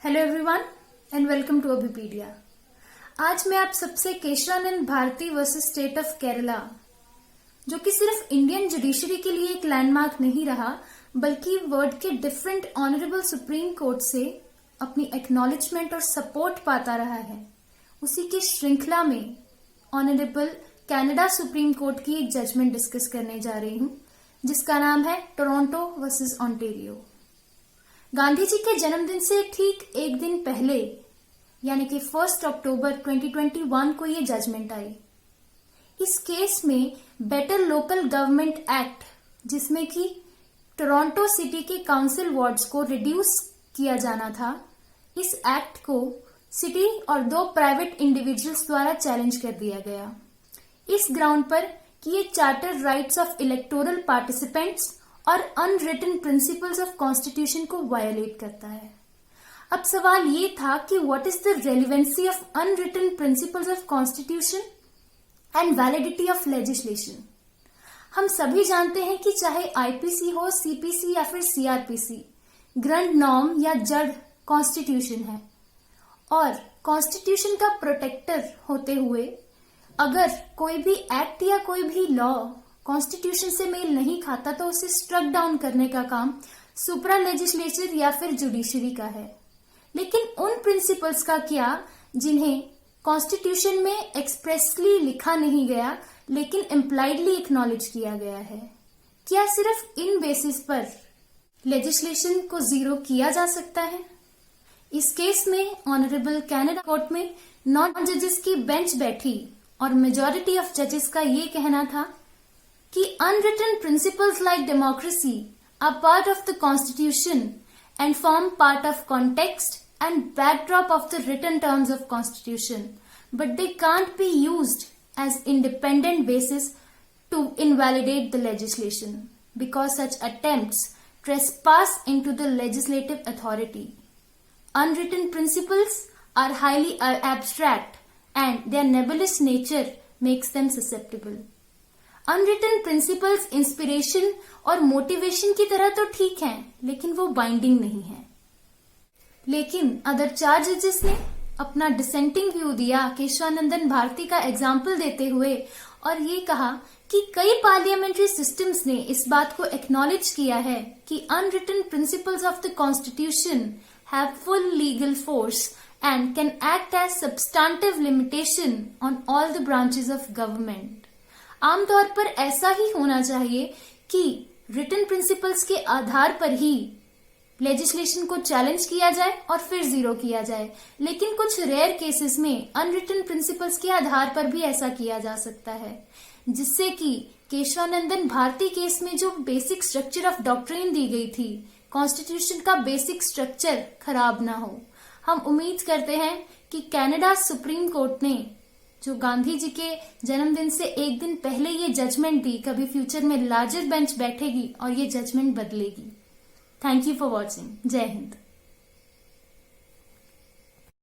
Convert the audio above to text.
Hello everyone and welcome to Abhipedia. आज मैं आप सबसे Keshavananda Bharati versus state of Kerala, जो कि सिर्फ इंडियन जुडिशरी के लिए एक लैंडमार्क नहीं रहा बल्कि वर्ल्ड के डिफरेंट ऑनरेबल सुप्रीम कोर्ट से अपनी एक्नॉलेजमेंट और सपोर्ट पाता रहा है, उसी की श्रृंखला में ऑनरेबल कनाडा सुप्रीम कोर्ट की एक जजमेंट डिस्कस करने जा रही हूं, जिसका नाम है Toronto versus Ontario. Gandhi ji के जन्मदिन से ठीक एक दिन पहले यानी कि 1 अक्टूबर 2021 को ये जजमेंट आई। इस केस में बेटर लोकल गवर्नमेंट एक्ट, जिसमें कि टोरंटो सिटी के काउंसिल वार्ड्स को रिड्यूस किया जाना था, इस एक्ट को सिटी और 2 प्राइवेट इंडिविजुअल्स द्वारा चैलेंज कर दिया गया, इस ग्राउंड पर कि ये charter rights of electoral participants और अनरिटन प्रिंसिपल्स ऑफ कॉन्स्टिट्यूशन को वायोलेट करता है। अब सवाल ये था कि what is the relevancy of unwritten principles of constitution and validity of legislation. हम सभी जानते हैं कि चाहे आईपीसी हो, सीपीसी या फिर सीआरपीसी, ग्रैंड नॉर्म या जड़ कॉन्स्टिट्यूशन है, और कॉन्स्टिट्यूशन का प्रोटेक्टर होते हुए अगर कोई भी एक्ट या कोई भी लॉ कॉन्स्टिट्यूशन से मेल नहीं खाता तो उसे स्ट्रक डाउन करने का काम सुप्रा लेजिस्लेचर या फिर जुडिशरी का है। लेकिन उन प्रिंसिपल्स का क्या जिन्हें कॉन्स्टिट्यूशन में एक्सप्रेसली लिखा नहीं गया लेकिन इम्प्लाइडली एक्नॉलेज किया गया है? क्या सिर्फ इन बेसिस पर लेजिस्लेशन को जीरो किया जा सकता है? इस केस में ऑनरेबल कनाडा कोर्ट में 9 जजेस की बेंच बैठी और मेजॉरिटी ऑफ जजेस का ये कहना था कि unwritten principles like democracy are part of the constitution and form part of context and backdrop of the written terms of constitution, but they can't be used as independent basis to invalidate the legislation because such attempts trespass into the legislative authority. Unwritten principles are highly abstract and their nebulous nature makes them susceptible. Unwritten principles inspiration और motivation की तरह तो ठीक हैं, लेकिन वो binding नहीं है। लेकिन अदर 4 जजेस ने अपना डिसेंटिंग व्यू दिया केशवानंदन भारती का एग्जाम्पल देते हुए, और ये कहा कि कई पार्लियामेंट्री सिस्टम्स ने इस बात को एक्नॉलेज किया है कि unwritten principles of the constitution have full legal force and can act as substantive limitation on all the branches of government. आमतौर पर ऐसा ही होना चाहिए कि रिटन प्रिंसिपल्स के आधार पर ही लेजिस्लेशन को चैलेंज किया जाए और फिर जीरो किया जाए, लेकिन कुछ रेयर केसेस में अनरिटन प्रिंसिपल्स के आधार पर भी ऐसा किया जा सकता है, जिससे कि केशवानंदन भारती केस में जो बेसिक स्ट्रक्चर ऑफ डॉक्ट्रिन दी गई थी, कॉन्स्टिट्यूशन का बेसिक स्ट्रक्चर खराब ना हो। हम उम्मीद करते हैं कि कनाडा सुप्रीम कोर्ट ने जो गांधी जी के जन्मदिन से एक दिन पहले ये जजमेंट दी, कभी फ्यूचर में लार्जर बेंच बैठेगी और ये जजमेंट बदलेगी। Thank you for watching. जय हिंद।